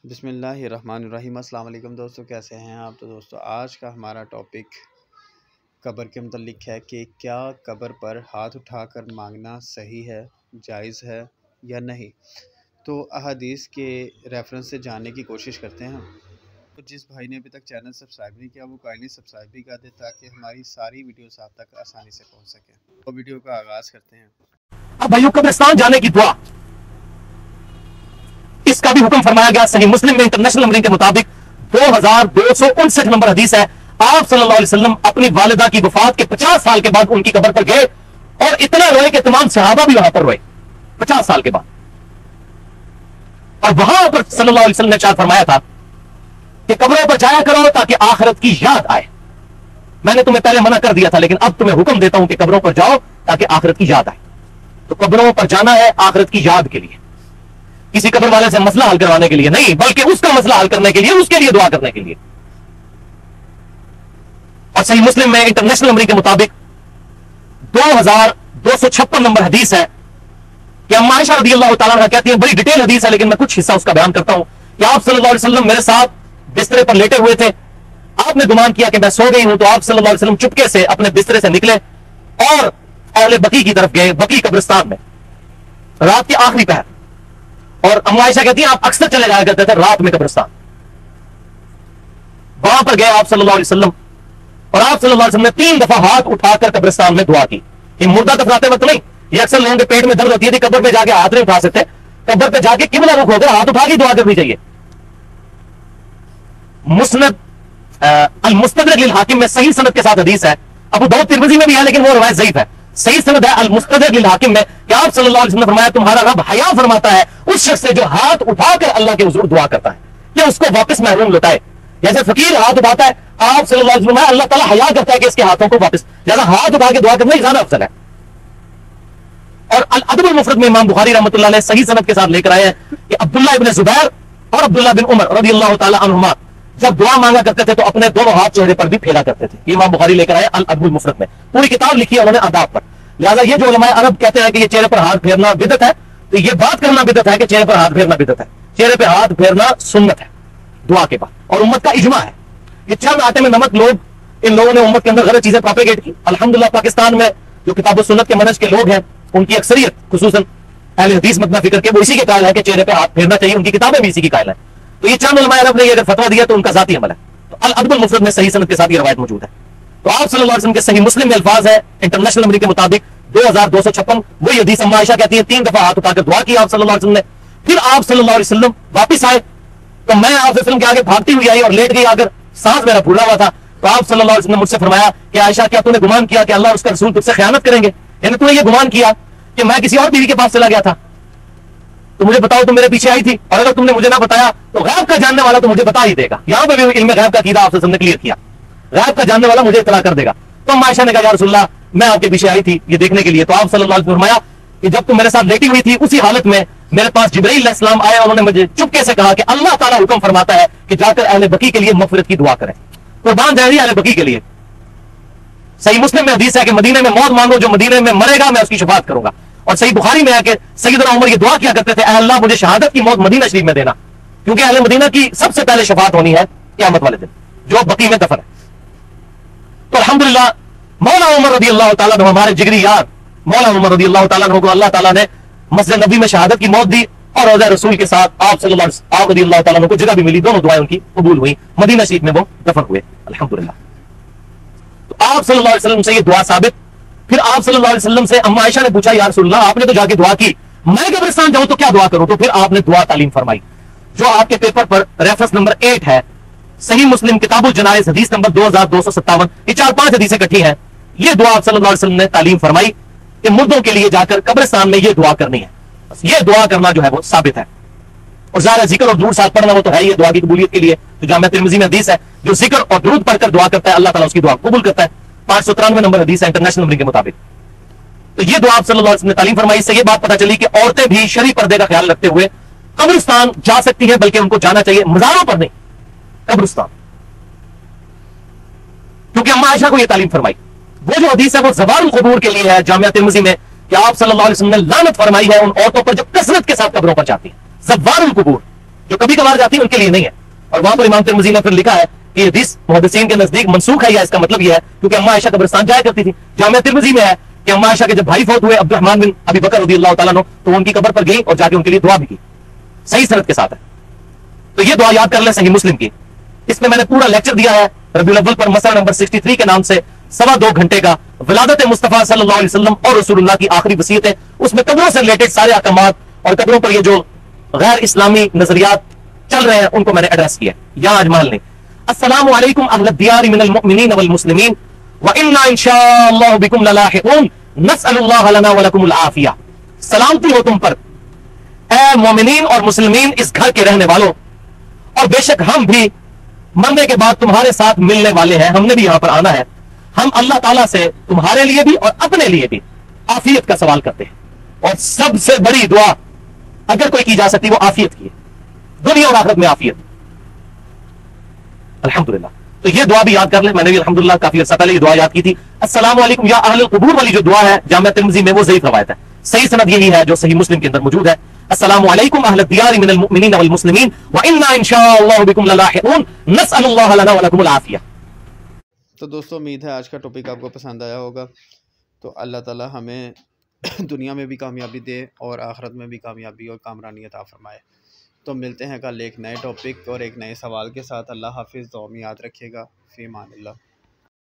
بسم اللہ الرحمن الرحیم۔ السلام علیکم دوستو، کیسے ہیں آپ؟ تو دوستو آج کا ہمارا ٹاپک قبر کے متعلق ہے کہ کیا قبر پر ہاتھ اٹھا کر مانگنا صحیح ہے، جائز ہے یا نہیں۔ تو احادیث کے ریفرنس سے جاننے کی کوشش کرتے ہیں۔ تو جس بھائی نے ابھی تک چینل سبسکرائب نہیں کیا وہ کائنڈلی سبسکرائب بھی کر دے تاکہ ہماری ساری ویڈیوز آپ تک آسانی سے پہنچ سکیں۔ تو ویڈیو کا آغاز کرتے ہیں۔ اب بھائیو، قبرستان جانے کی دعا، اس کا بھی حکم فرمایا گیا۔ صحیح مسلم میں انٹرنیشنل نمبرنگ کے مطابق 2259 نمبر حدیث ہے۔ آپ صلی اللہ علیہ وسلم اپنی والدہ کی وفات کے 50 سال کے بعد ان کی قبر پر گئے اور اتنا روئے کہ تمام صحابہ بھی وہاں پر روئے 50 سال کے بعد۔ اور وہاں پر صلی اللہ علیہ وسلم نے ارشاد فرمایا تھا کہ قبروں پر جایا کرو تاکہ آخرت کی یاد آئے۔ میں نے تمہیں پہلے منع کر دیا تھا، لیکن اب تمہیں حکم دیتا ہوں کہ قبروں پر جاؤ تاکہ آخرت کی یاد آئے۔ تو قبروں پر جانا ہے آخرت کی یاد کے لیے، کسی قبر والے سے مسئلہ حل کروانے کے لیے نہیں، بلکہ اس کا مسئلہ حل کرنے کے لیے، اس کے لیے دعا کرنے کے لیے۔ اور صحیح مسلم میں انٹرنیشنل نمبر کے مطابق 2256 نمبر حدیث ہے کہ اما عائشہ رضی اللہ تعالیٰ عنہ کہتی ہیں، بڑی ڈیٹیل حدیث ہے لیکن میں کچھ حصہ اس کا بیان کرتا ہوں، کہ آپ صلی اللہ علیہ وسلم میرے ساتھ بسترے پر لیٹے ہوئے تھے۔ آپ نے گمان کیا کہ میں سو گئی ہوں، تو آپ صلی اللہ علیہ وسلم چپکے سے اپنے بسترے سے نکلے اور اہل بقیع کی طرف گئے، بقیع قبرستان میں رات کے آخری پہر۔ اور اما عائشہ کہتی ہیں آپ اکثر چلے جایا کرتے تھے رات میں قبرستان۔ وہاں پر گئے آپ صلی اللہ علیہ وسلم، اور آپ صلی اللہ علیہ وسلم نے 3 دفعہ ہاتھ اٹھا کر قبرستان میں دعا کی۔ یہ مردہ دفناتے وقت نہیں، یہ اکثر لوگوں کے پیٹ میں درد ہوتی ہے، قبر پہ جا کے ہاتھ نہیں اٹھا سکتے، قبر پہ جا کے قبلہ رخ ہو کر ہاتھ اٹھا کے دعا کرنی چاہیے۔ مسند المستدرک للحاکم میں صحیح سند کے ساتھ حدیث ہے، ابو داؤد ترمذی میں بھی ہے لیکن وہ روایت ضعیف ہے۔ صحیح سند ہے المستدرک للحاکم میں کہ آپ صلی اللہ علیہ وسلم نے فرمایا تمہارا رب حیا فرماتا ہے اس شخص سے جو ہاتھ اٹھا کر اللہ کے حضور دعا کرتا ہے یا اس کو واپس محروم لوٹائے۔ جیسے فقیر ہاتھ اٹھاتا ہے، آپ صلی اللہ علیہ وسلم اللہ تعالیٰ حیا کرتا ہے کہ اس کے ہاتھوں کو واپس، جیسا ہاتھ اٹھا کے دعا کرنا ہی زیادہ افضل ہے۔ اور الادب المفرد میں امام بخاری رحمۃ اللہ علیہ صحیح سند کے ساتھ لے کر آئے ہیں کہ عبداللہ ابن زبیر اور عبداللہ بن عمر رضی اللہ تعالیٰ عنہما جب دعا مانگا کرتے تھے تو اپنے دونوں ہاتھ چہرے پر بھی پھیلا کرتے تھے۔ یہ امام بخاری لے کر آئے الادب المفرد میں، پوری کتاب لکھی ہے انہوں نے آداب پر۔ لہٰذا یہ جو علماء عرب کہتے ہیں کہ یہ چہرے پر ہاتھ پھیرنا بدعت ہے، تو یہ بات کرنا بدعت ہے کہ چہرے پر ہاتھ پھیرنا بدعت ہے۔ چہرے پہ ہاتھ پھیرنا سنت ہے دعا کے بعد، اور امت کا اجماع ہے۔ یہ چند آٹے میں نمک لوگ، ان لوگوں نے امت کے اندر غلط چیزیں پروپیگیٹ کی۔ الحمدللہ پاکستان میں جو کتاب و سنت کے منہج کے لوگ ہیں ان کی اکثریت خصوصاً اہل حدیث مدنہ فکر کے وہ اسی کے قائل ہے کہ چہرے پہ ہاتھ پھیرنا چاہیے، ان کی کتابیں بھی اسی کی قائل ہیں۔ تو یہ چند علماء عرب نے یہ اگر فتویٰ دیا تو ان کا ذاتی عمل ہے۔ تو الادب المفرد میں صحیح سند کے ساتھ یہ روایت موجود ہے۔ تو آپ صلی اللہ علیہ وسلم کے صحیح مسلم میں الفاظ ہے انٹرنیشنل نمبر کے مطابق 2256، وہی حدیث اما عائشہ کہتی ہیں 3 دفعہ ہاتھ اٹھا کر دعا کی آپ صلی اللہ علیہ وسلم نے۔ پھر آپ صلی اللہ علیہ وسلم واپس آئے تو میں آپ صلی اللہ علیہ وسلم کے آگے بھاگتی ہوئی آئی اور لیٹ گئی، اگر سانس میرا پھولا ہوا تھا۔ تو آپ صلی اللہ علیہ وسلم نے مجھ سے فرمایا کہ عائشہ کیا تو نے گمان کیا کہ اللہ اور اس کا رسول تجھ سے خیانت کریں گے؟ یعنی تو نے یہ گمان کیا کہ میں کسی اور بیوی کے پاس چلا گیا تھا؟ تو مجھے بتاؤ تم میرے پیچھے آئی تھی، اور اگر تم نے مجھے نہ بتایا تو غیب کا جاننے والا تو مجھے بتا ہی دے گا۔ یہاں پہ بھی علم غیب کا عقیدہ آپ سے کلیئر کیا، غیب کا جاننے والا مجھے اطلاع کر دے گا۔ تو عائشہ نے کہا یا رسول اللہ میں آپ کے پیچھے آئی تھی یہ دیکھنے کے لیے۔ تو آپ صلی اللہ علیہ وسلم نے فرمایا کہ جب تم میرے ساتھ لیٹی ہوئی تھی اسی حالت میں میرے پاس جبرائیل علیہ السلام آئے، انہوں نے مجھے چپکے سے کہا کہ اللہ تعالیٰ حکم فرماتا ہے کہ جا کر اہل بقیع کے لیے مغفرت کی دعا کریں۔ قربان جائے اہل بقیع کے لیے۔ صحیح مسلم میں حدیث ہے کہ مدینے میں موت مانگو، جو مدینے میں مرے گا میں اس کی شفاعت کروں گا۔ اور صحیح بخاری میں ہے کہ سیدنا عمر یہ دعا کیا کرتے تھے، اے اللہ مجھے شہادت کی موت مدینہ شریف میں دینا، کیونکہ اہل مدینہ کی سب سے پہلے شفاعت ہونی ہے قیامت والے دن جو بقیع میں دفن ہے۔ تو الحمدللہ مولا عمر رضی اللہ تعالیٰ عنہ ہمارے جگری یار مولا عمر رضی اللہ تعالیٰ عنہ کو اللہ تعالیٰ نے مسجد نبی میں شہادت کی موت دی، اور روضہ رسول کے ساتھ آپ صلی اللہ علیہ وسلم آپ رضی اللہ تعالیٰ عنہ کو جگہ بھی ملی، دونوں دعائیں ان کی قبول ہوئی، مدینہ شریف میں وہ دفن ہوئے الحمدللہ۔ تو آپ صلی اللہ علیہ وسلم سے یہ دعا ثابت۔ پھر آپ صلی اللہ علیہ وسلم سے اما عائشہ نے پوچھا یا رسول اللہ آپ نے تو جا کے دعا کی، میں قبرستان جاؤں تو کیا دعا کروں؟ تو پھر آپ نے دعا تعلیم فرمائی جو آپ کے پیپر پر ریفرنس نمبر 8 ہے، صحیح مسلم کتاب الجنائز حدیث نمبر 2257۔ یہ 4-5 حدیثیں اکٹھی ہیں۔ یہ دعا آپ صلی اللہ علیہ وسلم نے تعلیم فرمائی کہ مردوں کے لیے جا کر قبرستان میں یہ دعا کرنی ہے، بس یہ دعا کرنا جو ہے وہ ثابت ہے۔ اور ظاہر ذکر اور درود ساتھ پڑھنا وہ تو ہے یہ دعا کی قبولیت کے لیے، تو جامعہ ترمذی میں حدیث ہے جو ذکر اور درود پڑھ کر دعا کرتا ہے اللہ تعالیٰ اس کی دعا قبول کرتا ہے۔ 593 نمبر حدیث ہے انٹرنیشنل نمبر کے مطابق۔ تو یہ دعا آپ صلی اللہ علیہ وسلم نے تعلیم فرمائی۔ اس سے یہ بات پتہ چلی کہ عورتیں بھی شرعی پردے کا خیال رکھتے ہوئے قبرستان جا سکتی ہیں، بلکہ ان کو جانا چاہیے مزاروں پر نہیں، قبرستان، کیونکہ اما عائشہ کو یہ تعلیم فرمائی۔ وہ جو حدیث ہے وہ زوال القبور کے لیے ہے جامعہ ترمذی میں، کہ آپ صلی اللہ علیہ وسلم نے لعنت فرمائی ہے ان عورتوں پر جو کثرت کے ساتھ قبروں پر جاتی ہیں، زوال القبور، جو کبھی کبھار جاتی ہے ان کے لیے نہیں ہے. اور وہاں پر امام ترمذی نے پھر لکھا ہے کہ یہ حدیث محدثین کے نزدیک منسوخ ہے, یا اس کا مطلب یہ ہے کیونکہ اما عائشہ قبرستان جایا کرتی تھی. جامعہ ترمذی میں ہے کہ اما عائشہ کے جب بھائی فوت ہوئے عبد الرحمن بن ابی بکر رضی اللہ تعالیٰ عنہ, تو ان کی قبر پر گئی اور جا کے ان کے لیے دعا بھی کی, صحیح سند کے ساتھ ہے. تو یہ دعا یاد کر لیں صحیح مسلم کی. اس میں نے پورا لیکچر دیا ہے ربیع الاول پر, مسئلہ نمبر 63 کے نام سے, 2.25 گھنٹے کا, ولادت مصطفیٰ صلی اللہ علیہ وسلم اور رسول اللہ کی آخری وصیت ہے. اس میں قبروں سے ریلیٹڈ سارے احکامات اور قبروں پر یہ جو غیر اسلامی نظریات چل رہے ہیں ان کو میں نے ایڈریس کیا. یہاں اجمال نے السلام علیکم اہل الدیار من المؤمنین والمسلمین وإنا انشاءاللہ بکم للاحقون نسأل اللہ لنا ولکم العافیہ. سلامتی ہو تم پر اے مومنین اور مسلمین اس گھر کے رہنے والوں, اور بے شک ہم بھی مرنے کے بعد تمہارے ساتھ ملنے والے ہیں, ہم نے بھی یہاں پر آنا ہے. ہم اللہ تعالیٰ سے تمہارے لیے بھی اور اپنے لیے بھی عافیت کا سوال کرتے ہیں, اور سب سے بڑی دعا اگر کوئی کی جا سکتی وہ عافیت کی ہے, دنیا اور آخرت میں عافیت. الحمدللہ. تو یہ دعا بھی یاد کر لیں, میں نے بھی الحمدللہ کافی عرصہ پہلے یہ دعا یاد کی تھی. السلام علیکم یا اہل القبور والی جو دعا ہے جامعہ ترمذی میں وہ ضعیف روایت ہے, صحیح سند یہی ہے جو صحیح مسلم کے اندر موجود ہے. السلام علیکم اہل الدیار من المؤمنین والمسلمین وإنا انشاءاللہ بکم للاحقون نسأل اللہ لنا ولکم العافیہ. تو دوستو امید ہے آج کا ٹاپک آپ کو پسند آیا ہوگا. تو اللہ تعالی ہمیں دنیا میں بھی کامیابی دے اور آخرت میں بھی کامیابی اور کامرانی عطا فرمائے. تو ملتے ہیں کل ایک نئے ٹاپک اور ایک نئے سوال کے ساتھ. اللہ حافظ. دعا میں یاد رکھیے گا. فی امان اللہ.